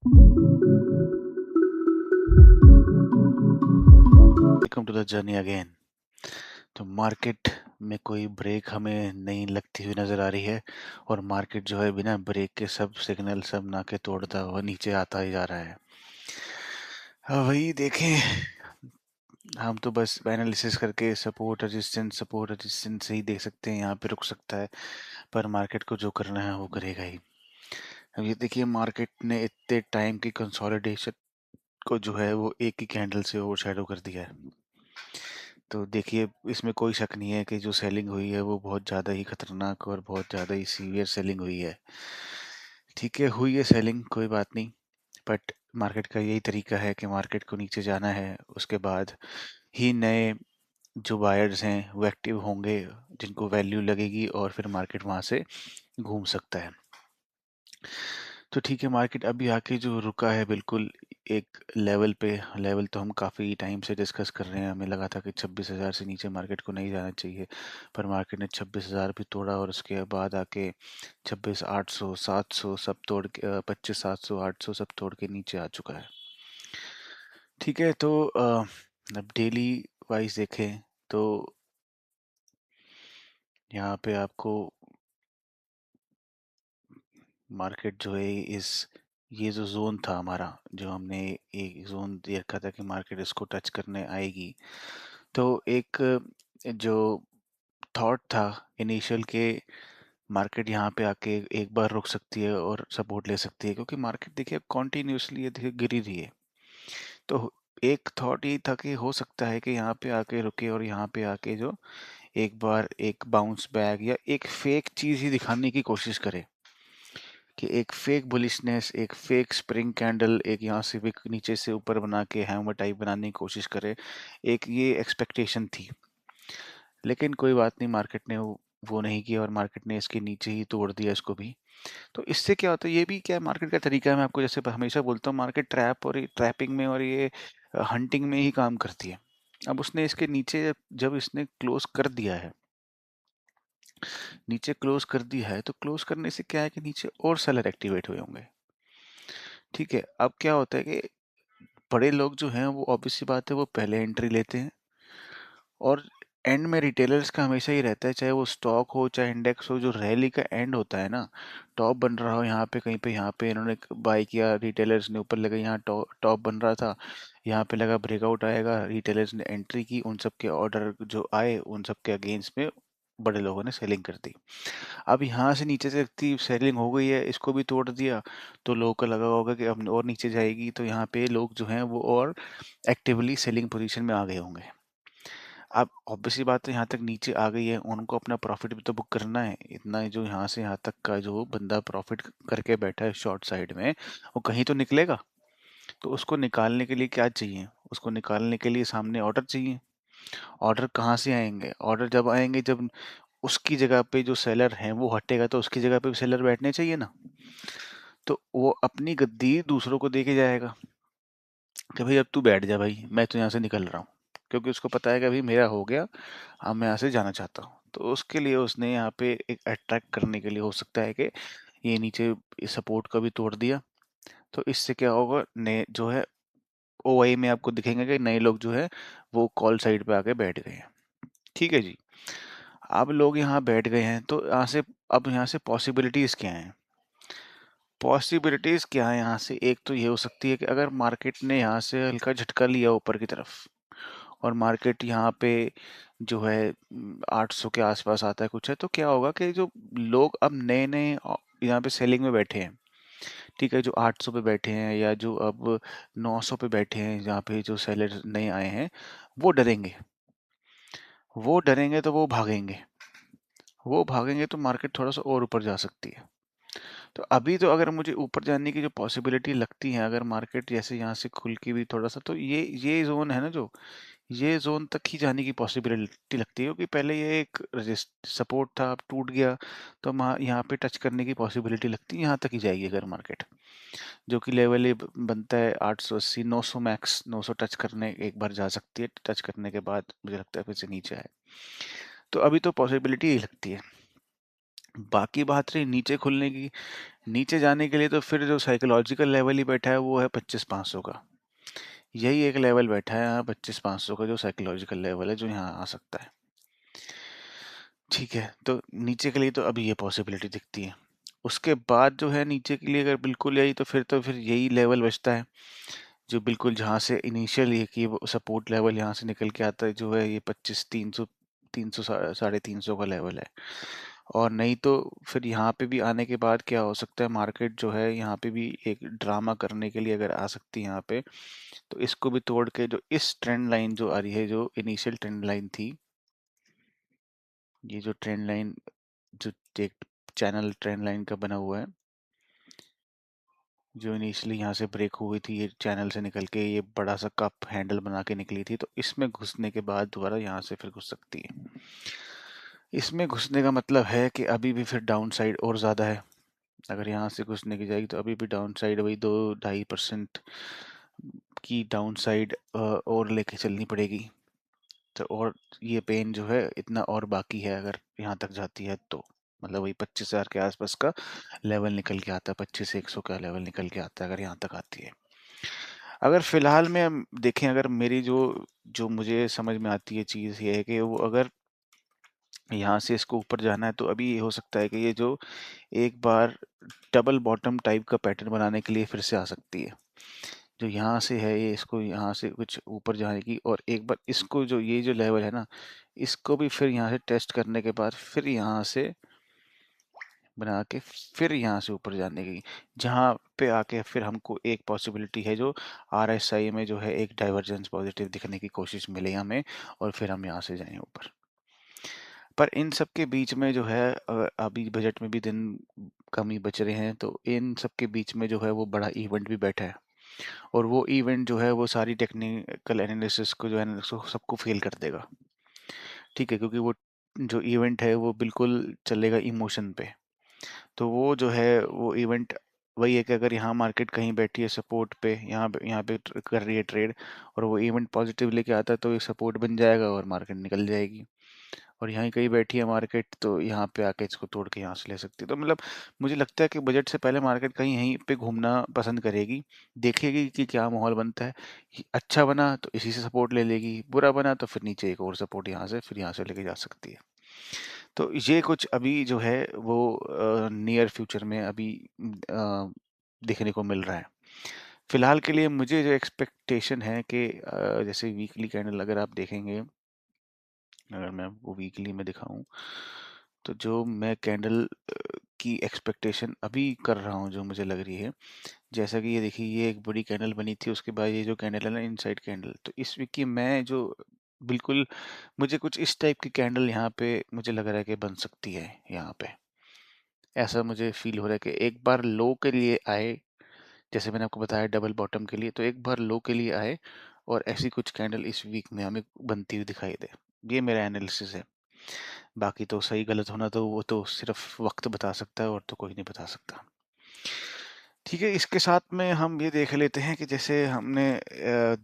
Welcome to the journey again. तो market में कोई ब्रेक हमें नहीं लगती हुई नज़र आ रही है और मार्केट जो है बिना ब्रेक के सब सिग्नल सब नाके तोड़ता हुआ नीचे आता ही जा रहा है। वही देखें, हम तो बस एनालिसिस करके सपोर्ट रेजिस्टेंस से ही देख सकते हैं यहाँ पे रुक सकता है, पर मार्केट को जो करना है वो करेगा ही। अब ये देखिए, मार्केट ने इतने टाइम की कंसोलिडेशन को जो है वो एक ही कैंडल से ओवरशैडो कर दिया है। तो देखिए, इसमें कोई शक नहीं है कि जो सेलिंग हुई है वो बहुत ज़्यादा ही खतरनाक और बहुत ज़्यादा ही सीवियर सेलिंग हुई है। ठीक है, हुई है सेलिंग, कोई बात नहीं, बट मार्केट का यही तरीका है कि मार्केट को नीचे जाना है, उसके बाद ही नए जो बायर्स हैं वो एक्टिव होंगे, जिनको वैल्यू लगेगी और फिर मार्केट वहाँ से घूम सकता है। तो ठीक है, मार्केट अभी आके जो रुका है बिल्कुल एक लेवल पे। लेवल तो हम काफ़ी टाइम से डिस्कस कर रहे हैं, हमें लगा था कि 26,000 से नीचे मार्केट को नहीं जाना चाहिए, पर मार्केट ने 26,000 भी तोड़ा और उसके बाद आके 26,800 700 सब तोड़ के 25,700 800 सब तोड़ के नीचे आ चुका है। ठीक है, तो अब डेली वाइज देखें तो यहाँ पे आपको मार्केट जो है इस ये जो जोन था हमारा, जो हमने एक जोन दे रखा था कि मार्केट इसको टच करने आएगी, तो एक जो थॉट था इनिशियल के मार्केट यहाँ पे आके एक बार रुक सकती है और सपोर्ट ले सकती है, क्योंकि मार्केट देखिए कॉन्टिन्यूसली ये देखिए गिरी रही है। तो एक थॉट ये था कि हो सकता है कि यहाँ पे आके रुके और यहाँ पे आके जो एक बार एक बाउंस बैक या एक फेक चीज़ ही दिखाने की कोशिश करे, कि एक फेक बुलिशनेस, एक फेक स्प्रिंग कैंडल, एक यहाँ से विक नीचे से ऊपर बना के हैमर टाइप बनाने की कोशिश करे, एक ये एक्सपेक्टेशन थी। लेकिन कोई बात नहीं, मार्केट ने वो नहीं किया और मार्केट ने इसके नीचे ही तोड़ दिया इसको भी। तो इससे क्या होता है, ये भी क्या मार्केट का तरीका है, मैं आपको जैसे हमेशा बोलता हूँ, मार्केट ट्रैप और ट्रैपिंग में और ये हंटिंग में ही काम करती है। अब उसने इसके नीचे जब इसने क्लोज कर दिया है, नीचे क्लोज कर दिया है, तो क्लोज करने से क्या है कि नीचे और सेलर एक्टिवेट हुए होंगे। ठीक है, अब क्या होता है कि बड़े लोग जो हैं वो ऑब्वियस सी बात है वो पहले एंट्री लेते हैं, और एंड में रिटेलर्स का हमेशा ही रहता है, चाहे वो स्टॉक हो चाहे इंडेक्स हो, जो रैली का एंड होता है ना, टॉप बन रहा हो यहाँ पे कहीं पे, यहाँ पे इन्होंने बाई किया, रिटेलर्स ने ऊपर लगा, यहाँ टॉप बन रहा था, यहाँ पे लगा ब्रेकआउट आएगा, रिटेलर्स ने एंट्री की, उन सब के ऑर्डर जो आए उन सब के अगेंस्ट में बड़े लोगों ने सेलिंग कर दी। अब यहाँ से नीचे से इतनी सेलिंग हो गई है, इसको भी तोड़ दिया, तो लोगों को लगा होगा कि अब और नीचे जाएगी, तो यहाँ पे लोग जो हैं वो और एक्टिवली सेलिंग पोजीशन में आ गए होंगे। अब ऑब्वियसली बात है, यहाँ तक नीचे आ गई है, उनको अपना प्रॉफिट भी तो बुक करना है। इतना जो यहाँ से यहाँ तक का जो बंदा प्रॉफिट करके बैठा है शॉर्ट साइड में, वो कहीं तो निकलेगा। तो उसको निकालने के लिए क्या चाहिए, उसको निकालने के लिए सामने ऑर्डर चाहिए। ऑर्डर कहाँ से आएंगे, ऑर्डर जब आएंगे जब उसकी जगह पे जो सेलर है वो हटेगा, तो उसकी जगह पे भी सेलर बैठने चाहिए ना। तो वो अपनी गद्दी दूसरों को दे के जाएगा कि भाई अब तू बैठ जा भाई, मैं तो यहाँ से निकल रहा हूँ, क्योंकि उसको पता है कि अभी मेरा हो गया, अब मैं यहाँ से जाना चाहता हूँ। तो उसके लिए उसने यहाँ पे एक अट्रैक्ट करने के लिए हो सकता है कि ये नीचे सपोर्ट का भी तोड़ दिया। तो इससे क्या होगा, नए जो है ओआई में आपको दिखेंगे कि नए लोग जो है वो कॉल साइड पे आके बैठ गए हैं। ठीक है जी, अब लोग यहाँ बैठ गए हैं, तो यहाँ से अब यहाँ से पॉसिबिलिटीज क्या हैं, पॉसिबिलिटीज क्या है यहाँ से, एक तो ये हो सकती है कि अगर मार्केट ने यहाँ से हल्का झटका लिया ऊपर की तरफ और मार्केट यहाँ पे जो है 800 के आसपास आता है कुछ है, तो क्या होगा कि जो लोग अब नए नए यहाँ पे सेलिंग में बैठे हैं, ठीक है, जो 800 पे बैठे हैं या जो अब 900 पे बैठे हैं, जहाँ पे जो सेलर नए आए हैं, वो डरेंगे, वो डरेंगे तो वो भागेंगे, वो भागेंगे तो मार्केट थोड़ा सा और ऊपर जा सकती है। तो अभी तो अगर मुझे ऊपर जाने की जो पॉसिबिलिटी लगती है, अगर मार्केट जैसे यहाँ से खुल के भी थोड़ा सा, तो ये जोन है ना, जो ये जोन तक ही जाने की पॉसिबिलिटी लगती है, क्योंकि पहले ये एक सपोर्ट था, अब टूट गया, तो यहाँ पे टच करने की पॉसिबिलिटी लगती है, यहाँ तक ही जाएगी अगर मार्केट, जो कि लेवल ये बनता है 880 900 मैक्स, 900 टच करने एक बार जा सकती है, टच करने के बाद मुझे लगता है फिर से नीचे आए। तो अभी तो पॉसिबिलिटी ही लगती है। बाकी बात रही नीचे खुलने की, नीचे जाने के लिए तो फिर जो साइकोलॉजिकल लेवल ही बैठा है वो है 25-500 का। यही एक लेवल बैठा है यहाँ 25-500 का, जो साइकोलॉजिकल लेवल है जो यहाँ आ सकता है। ठीक है, तो नीचे के लिए तो अभी ये पॉसिबिलिटी दिखती है। उसके बाद जो है नीचे के लिए अगर बिल्कुल यही, तो फिर यही लेवल बचता है जो बिल्कुल जहाँ से इनिशियल ये कि वो सपोर्ट लेवल यहाँ से निकल के आता है, जो है ये 25-300, 300 350 का लेवल है। और नहीं तो फिर यहाँ पे भी आने के बाद क्या हो सकता है, मार्केट जो है यहाँ पे भी एक ड्रामा करने के लिए अगर आ सकती है यहाँ पे, तो इसको भी तोड़ के जो इस ट्रेंड लाइन जो आ रही है, जो इनिशियल ट्रेंड लाइन थी, ये जो ट्रेंड लाइन, जो एक चैनल ट्रेंड लाइन का बना हुआ है, जो इनिशियली यहाँ से ब्रेक हुई थी, ये चैनल से निकल के ये बड़ा सा कप हैंडल बना के निकली थी, तो इसमें घुसने के बाद दोबारा यहाँ से फिर घुस सकती है। इसमें घुसने का मतलब है कि अभी भी फिर डाउन साइड और ज़्यादा है। अगर यहाँ से घुसने की जाएगी तो अभी भी डाउन साइड वही 2-2.5% की डाउन साइड और लेके चलनी पड़ेगी। तो और ये पेन जो है इतना और बाकी है, अगर यहाँ तक जाती है तो मतलब वही 25,000 के आसपास का लेवल निकल के आता है, 25 से 100 का लेवल निकल के आता है अगर यहाँ तक आती है। अगर फिलहाल में हम देखें, अगर मेरी जो जो मुझे समझ में आती है चीज़ ये है कि वो अगर यहाँ से इसको ऊपर जाना है तो अभी ये हो सकता है कि ये जो एक बार डबल बॉटम टाइप का पैटर्न बनाने के लिए फिर से आ सकती है। जो यहाँ से है ये, इसको यहाँ से कुछ ऊपर जाने की, और एक बार इसको जो ये जो लेवल है ना, इसको भी फिर यहाँ से टेस्ट करने के बाद फिर यहाँ से बना के फिर यहाँ से ऊपर जाने की, जहाँ पे आके फिर हमको एक पॉसिबिलिटी है जो RSI में जो है एक डाइवर्जेंस पॉजिटिव दिखने की कोशिश मिले हमें, और फिर हम यहाँ से जाएं ऊपर। पर इन सब के बीच में जो है अभी बजट में भी दिन कम ही बच रहे हैं, तो इन सब के बीच में जो है वो बड़ा इवेंट भी बैठा है, और वो इवेंट जो है वो सारी टेक्निकल एनालिसिस को जो है सबको फेल कर देगा। ठीक है, क्योंकि वो जो इवेंट है वो बिल्कुल चलेगा इमोशन पे। तो वो जो है वो इवेंट वही है कि अगर यहाँ मार्केट कहीं बैठी है सपोर्ट पे, यहाँ पे कर रही है ट्रेड, और वो इवेंट पॉजिटिव लेके आता है तो ये सपोर्ट बन जाएगा और मार्केट निकल जाएगी। और यहाँ कहीं बैठी है मार्केट तो यहाँ पे आके इसको तोड़ के यहाँ से ले सकती है। तो मतलब मुझे लगता है कि बजट से पहले मार्केट कहीं यहीं पे घूमना पसंद करेगी, देखेगी कि क्या माहौल बनता है। अच्छा बना तो इसी से सपोर्ट ले लेगी, बुरा बना तो फिर नीचे एक और सपोर्ट यहाँ से फिर यहाँ से लेके जा सकती है। तो ये कुछ अभी जो है वो नियर फ्यूचर में अभी देखने को मिल रहा है। फिलहाल के लिए मुझे जो एक्सपेक्टेशन है कि जैसे वीकली कैंडल अगर आप देखेंगे, अगर मैं वो वीकली में दिखाऊं, तो जो मैं कैंडल की एक्सपेक्टेशन अभी कर रहा हूँ जो मुझे लग रही है, जैसा कि ये देखिए ये एक बड़ी कैंडल बनी थी, उसके बाद ये जो कैंडल है ना इनसाइड कैंडल, तो इस वीक की मैं जो बिल्कुल मुझे कुछ इस टाइप की कैंडल यहाँ पे मुझे लग रहा है कि बन सकती है यहाँ पे। ऐसा मुझे फील हो रहा है कि एक बार लो के लिए आए, जैसे मैंने आपको बताया डबल बॉटम के लिए, तो एक बार लो के लिए आए और ऐसी कुछ कैंडल इस वीक में हमें बनती हुई दिखाई दे। ये मेरा एनालिसिस है। बाकी तो सही गलत होना तो वो तो सिर्फ वक्त बता सकता है, और तो कोई नहीं बता सकता। ठीक है, इसके साथ में हम ये देख लेते हैं कि जैसे हमने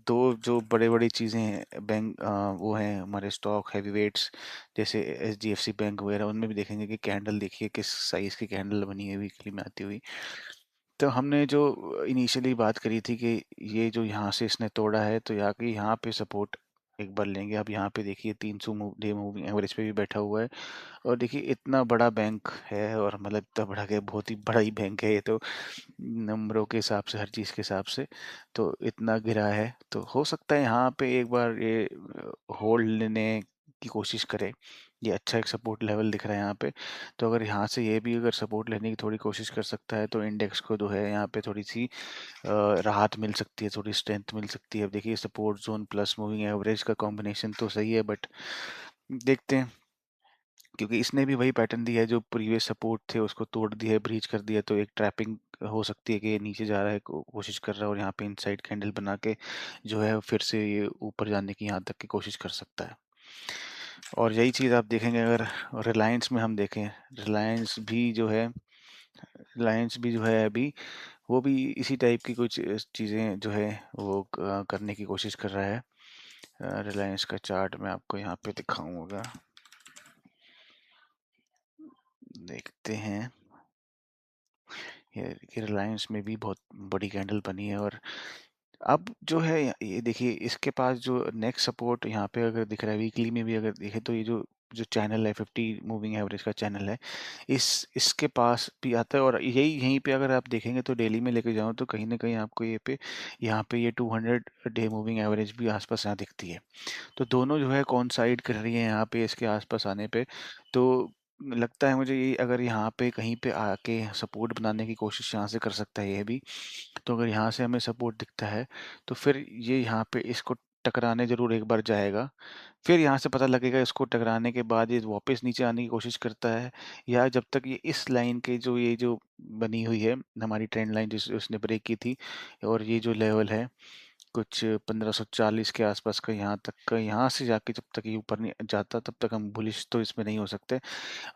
दो जो बड़े बड़ी चीज़ें हैं बैंक, वो हैं हमारे स्टॉक हैवीवेट्स, जैसे HDFC बैंक वगैरह, उनमें भी देखेंगे कि कैंडल देखिए किस साइज़ की कैंडल बनी है वीकली में आती हुई। तो हमने जो इनिशियली बात करी थी कि ये जो यहाँ से इसने तोड़ा है तो यहाँ पे सपोर्ट एक बार लेंगे। अब यहाँ पे देखिए 300 डे मूविंग एवरेज पे भी बैठा हुआ है, और देखिए इतना बड़ा बैंक है, और मतलब इतना बड़ा क्या, बहुत ही बड़ा ही बैंक है ये तो, नंबरों के हिसाब से हर चीज़ के हिसाब से। तो इतना गिरा है तो हो सकता है यहाँ पे एक बार ये होल्ड लेने की कोशिश करे। ये अच्छा एक सपोर्ट लेवल दिख रहा है यहाँ पे। तो अगर यहाँ से ये भी अगर सपोर्ट लेने की थोड़ी कोशिश कर सकता है तो इंडेक्स को जो है यहाँ पे थोड़ी सी राहत मिल सकती है, थोड़ी स्ट्रेंथ मिल सकती है। अब देखिए support zone plus moving average का कॉम्बिनेशन तो सही है, बट देखते हैं, क्योंकि इसने भी वही पैटर्न दिया है जो प्रीवियस सपोर्ट थे उसको तोड़ दिया है, ब्रीच कर दिया, तो एक ट्रैपिंग हो सकती है कि ये नीचे जा रहा है, कोशिश कर रहा है, और यहाँ पे इनसाइड कैंडल बना के जो है फिर से ये ऊपर जाने की यहाँ तक की कोशिश कर सकता है। और यही चीज़ आप देखेंगे अगर रिलायंस में हम देखें, रिलायंस भी जो है रिलायंस भी जो है अभी वो भी इसी टाइप की कुछ चीज़ें जो है वो करने की कोशिश कर रहा है। रिलायंस का चार्ट मैं आपको यहाँ पे दिखाऊंगा। देखते हैं। ये रिलायंस में भी बहुत बड़ी कैंडल बनी है। और अब जो है ये देखिए, इसके पास जो नेक्स्ट सपोर्ट यहाँ पे अगर दिख रहा है, वीकली में भी अगर देखे तो ये जो जो चैनल है 50 मूविंग एवरेज का चैनल है, इस इसके पास भी आता है। और यही यहीं पे अगर आप देखेंगे तो डेली में लेके जाओ तो कहीं ना कहीं आपको ये पे यहाँ पे ये 200 डे मूविंग एवरेज भी आसपास यहाँ दिखती है। तो दोनों जो है कॉइंसाइड कर रही है यहाँ पे इसके आसपास आने पे। तो लगता है मुझे ये अगर यहाँ पे कहीं पे आके सपोर्ट बनाने की कोशिश यहाँ से कर सकता है ये भी। तो अगर यहाँ से हमें सपोर्ट दिखता है तो फिर ये यहाँ पे इसको टकराने ज़रूर एक बार जाएगा। फिर यहाँ से पता लगेगा इसको टकराने के बाद ये वापस नीचे आने की कोशिश करता है, या जब तक ये इस लाइन के जो ये जो बनी हुई है हमारी ट्रेंड लाइन जिस उसने ब्रेक की थी, और ये जो लेवल है कुछ 1540 के आसपास का, यहाँ तक का, यहाँ से जाके जब तक ये ऊपर नहीं जाता तब तक हम बुलिश तो इसमें नहीं हो सकते।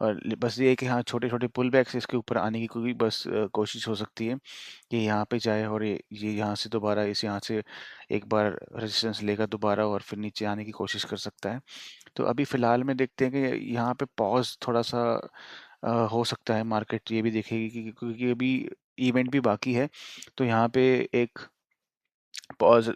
और बस ये है कि हाँ, छोटे छोटे पुल बैक्स इसके ऊपर आने की कोई बस कोशिश हो सकती है कि यहाँ पे जाए, और ये यहाँ से दोबारा इस यहाँ से एक बार रेजिस्टेंस लेगा दोबारा और फिर नीचे आने की कोशिश कर सकता है। तो अभी फ़िलहाल में देखते हैं कि यहाँ पे पॉज़ थोड़ा-सा हो सकता है, मार्केट ये भी देखेगी कि क्योंकि अभी इवेंट भी बाकी है, तो यहाँ पे एक पॉज़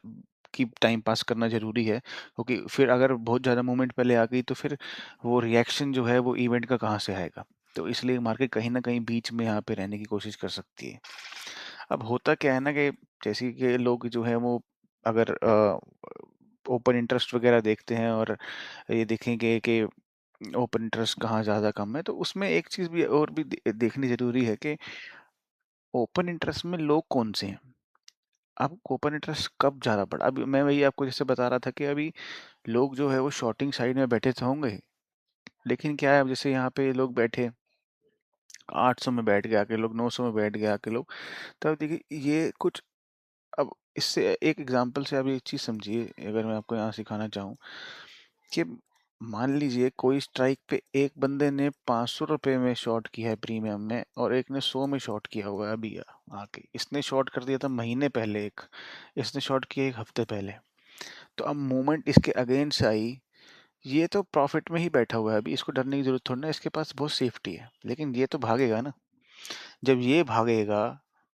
की टाइम पास करना ज़रूरी है, क्योंकि फिर अगर बहुत ज़्यादा मूवमेंट पहले आ गई तो फिर वो रिएक्शन जो है वो इवेंट का कहाँ से आएगा? तो इसलिए मार्केट कहीं न कहीं बीच में यहाँ पे रहने की कोशिश कर सकती है। अब होता क्या है ना कि जैसे कि लोग जो हैं वो अगर ओपन इंटरेस्ट वगैरह देखते हैं और ये देखेंगे कि ओपन इंटरेस्ट कहाँ ज़्यादा कम है, तो उसमें एक चीज़ भी और भी देखनी ज़रूरी है कि ओपन इंटरेस्ट में लोग कौन से हैं? अब ओपन इंटरेस्ट कब ज़्यादा बढ़ा? अभी मैं वही आपको जैसे बता रहा था कि अभी लोग जो है वो शॉर्टिंग साइड में बैठे तो होंगे, लेकिन क्या है, अब जैसे यहाँ पे लोग बैठे 800 में बैठ गए आके लोग, 900 में बैठ गए आके लोग, तब देखिए ये कुछ, अब इससे एक एग्जांपल से आप ये चीज़ समझिए, अगर मैं आपको यहाँ सिखाना चाहूँ कि मान लीजिए कोई स्ट्राइक पे एक बंदे ने 500 रुपए में शॉर्ट किया है प्रीमियम में, और एक ने 100 में शॉर्ट किया हुआ है अभी आके। इसने शॉर्ट कर दिया था महीने पहले, एक इसने शॉर्ट किया एक हफ्ते पहले। तो अब मूवमेंट इसके अगेंस्ट आई, ये तो प्रॉफिट में ही बैठा हुआ है, अभी इसको डरने की जरूरत थोड़ी ना, इसके पास बहुत सेफ्टी है, लेकिन ये तो भागेगा ना। जब ये भागेगा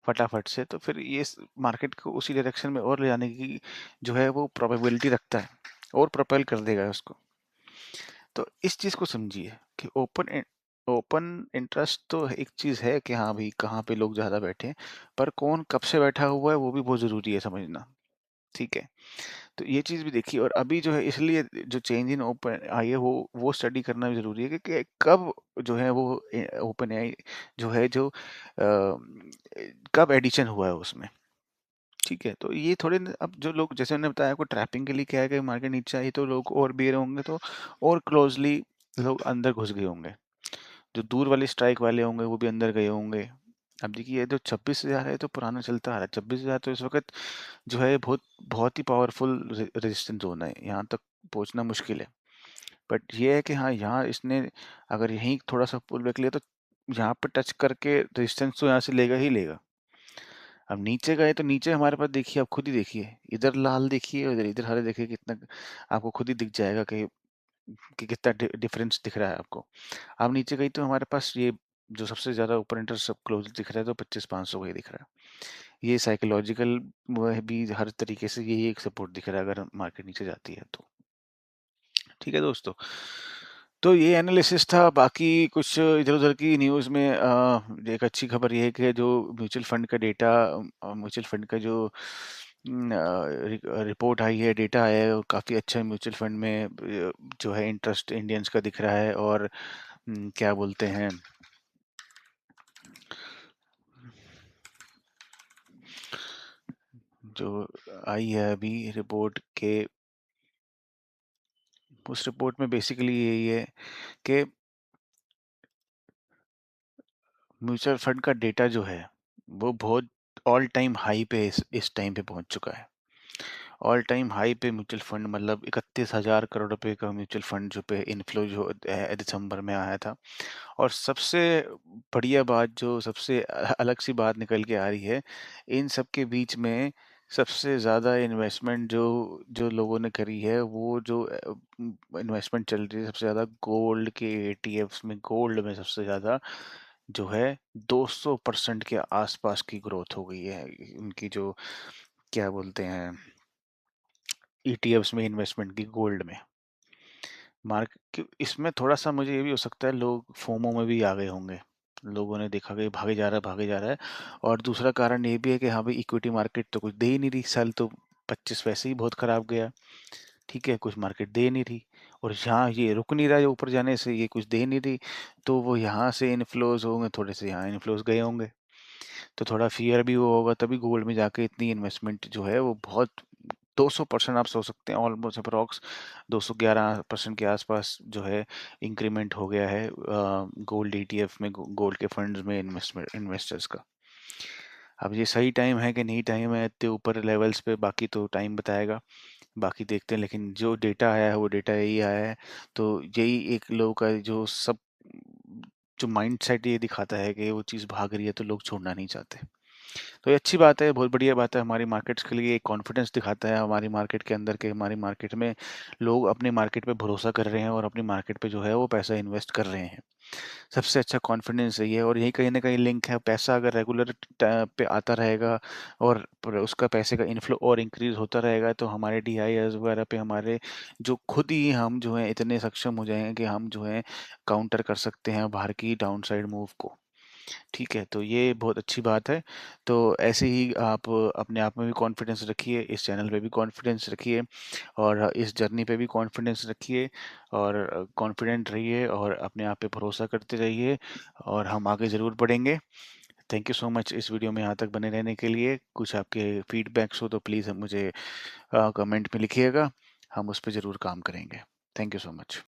फटाफट से तो फिर ये मार्केट को उसी डायरेक्शन में और ले जाने की जो है वो प्रोबेबिलिटी रखता है, और प्रोपेल कर देगा उसको। तो इस चीज़ को समझिए कि ओपन इंटरेस्ट तो एक चीज़ है कि हाँ भाई कहाँ पे लोग ज़्यादा बैठे हैं, पर कौन कब से बैठा हुआ है वो भी बहुत ज़रूरी है समझना। ठीक है, तो ये चीज़ भी देखिए, और अभी जो है इसलिए जो चेंज इन ओपन आई है वो स्टडी करना भी ज़रूरी है कि कब जो है वो ओपन आई जो है जो कब एडिशन हुआ है उसमें। ठीक है, तो ये थोड़े अब जो लोग, जैसे मैंने बताया आपको, ट्रैपिंग के लिए क्या है कि मार्केट नीचे आई तो लोग और बेर होंगे, तो और क्लोजली लोग अंदर घुस गए होंगे। जो दूर वाले स्ट्राइक वाले होंगे वो भी अंदर गए होंगे। अब देखिए ये जो 26,000 है तो पुराना चलता आ रहा है। 26,000 तो इस वक्त जो है बहुत बहुत ही पावरफुल रेजिस्टेंस जोन है, यहाँ तक पहुँचना मुश्किल है। बट ये है कि हाँ, यहाँ इसने अगर यहीं थोड़ा सा पुल बैक लिया तो यहाँ पे टच करके रेजिस्टेंस तो यहाँ से लेगा ही लेगा। अब नीचे गए तो नीचे हमारे पास देखिए, आप खुद ही देखिए, इधर लाल देखिए, इधर इधर हरे देखिए, कितना आपको खुद ही दिख जाएगा कि कितना डिफरेंस दिख रहा है आपको। अब नीचे गई तो हमारे पास ये जो सबसे ज़्यादा ऊपर इंटर सब क्लोज दिख रहा है तो 25,500 का ही दिख रहा है। ये साइकोलॉजिकल वो है भी, हर तरीके से यही एक सपोर्ट दिख रहा है अगर मार्केट नीचे जाती है तो। ठीक है दोस्तों, तो ये एनालिसिस था। बाकी कुछ इधर-उधर की न्यूज़ में एक अच्छी खबर ये है कि जो म्यूचुअल फंड का डेटा, म्यूचुअल फंड का जो रिपोर्ट आई है, डेटा आया है, वो काफ़ी अच्छा है। म्यूचुअल फंड में जो है इंटरेस्ट इंडियंस का दिख रहा है, और क्या बोलते हैं, जो आई है अभी रिपोर्ट के, उस रिपोर्ट में बेसिकली यही है कि म्यूचुअल फंड का डेटा जो है वो बहुत ऑल टाइम हाई पे इस टाइम पे पहुंच चुका है। ऑल टाइम हाई पे म्यूचुअल फंड, मतलब 31,000 करोड़ रुपए का म्यूचुअल फंड जो पे इनफ्लो जो दिसंबर में आया था। और सबसे बढ़िया बात, जो सबसे अलग सी बात निकल के आ रही है, इन सब के बीच में सबसे ज़्यादा इन्वेस्टमेंट जो जो लोगों ने करी है, वो जो इन्वेस्टमेंट चल रही है सबसे ज़्यादा गोल्ड के ETFs में, गोल्ड में सबसे ज़्यादा जो है 200% के आसपास की ग्रोथ हो गई है। उनकी जो क्या बोलते हैं, ETFs में इन्वेस्टमेंट की गोल्ड में। इसमें थोड़ा-सा मुझे ये भी हो सकता है, लोग फोमो में भी आ गए होंगे। लोगों ने देखा कि भागे जा रहा है, भागे जा रहा है। और दूसरा कारण ये भी है कि हाँ भाई, इक्विटी मार्केट तो कुछ दे ही नहीं रही। साल तो 25 वैसे ही बहुत खराब गया। ठीक है, कुछ मार्केट दे नहीं रही, और यहाँ ये रुक नहीं रहा है ऊपर जाने से, ये कुछ दे नहीं रही, तो वो यहाँ से इन्फ्लोज होंगे, थोड़े से यहाँ इन्फ्लोज गए होंगे, तो थोड़ा फियर भी वो होगा, तभी गोल्ड में जाके इतनी इन्वेस्टमेंट जो है वो बहुत 200% आप सोच सकते हैं, ऑलमोस्ट अप्रॉक्स 211% के आसपास जो है इंक्रीमेंट हो गया है गोल्ड ETF में, गोल्ड के फंड्स में इन्वेस्टर्स का। अब ये सही टाइम है कि नहीं टाइम है इतने ऊपर लेवल्स पे, बाकी तो टाइम बताएगा, बाकी देखते हैं। लेकिन जो डेटा आया है वो डेटा यही आया है, तो यही एक लोगों का जो सब जो माइंडसेट ये दिखाता है कि वो चीज़ भाग रही है तो लोग छोड़ना नहीं चाहते। तो ये अच्छी बात है, बहुत बढ़िया बात है, हमारी मार्केट्स के लिए एक कॉन्फिडेंस दिखाता है हमारी मार्केट के अंदर, के हमारी मार्केट में लोग अपनी मार्केट पे भरोसा कर रहे हैं और अपनी मार्केट पे जो है वो पैसा इन्वेस्ट कर रहे हैं। सबसे अच्छा कॉन्फिडेंस यही है, और यही कहीं न कहीं लिंक है। पैसा अगर रेगुलर पे आता रहेगा और उसका पैसे का इन्फ्लो और इंक्रीज होता रहेगा, तो हमारे DIs वगैरह पे हमारे जो खुद ही हम जो है इतने सक्षम हो जाएंगे कि हम जो है काउंटर कर सकते हैं बाहर की डाउन साइड मूव को। ठीक है, तो ये बहुत अच्छी बात है। तो ऐसे ही आप अपने आप में भी कॉन्फिडेंस रखिए, इस चैनल पे भी कॉन्फिडेंस रखिए, और इस जर्नी पे भी कॉन्फिडेंस रखिए, और कॉन्फिडेंट रहिए, और अपने आप पे भरोसा करते रहिए, और हम आगे ज़रूर बढ़ेंगे। थैंक यू सो मच इस वीडियो में यहाँ तक बने रहने के लिए। कुछ आपके फीडबैक्स हो तो प्लीज़ मुझे कमेंट में लिखिएगा, हम उस पे ज़रूर काम करेंगे। Thank you so much.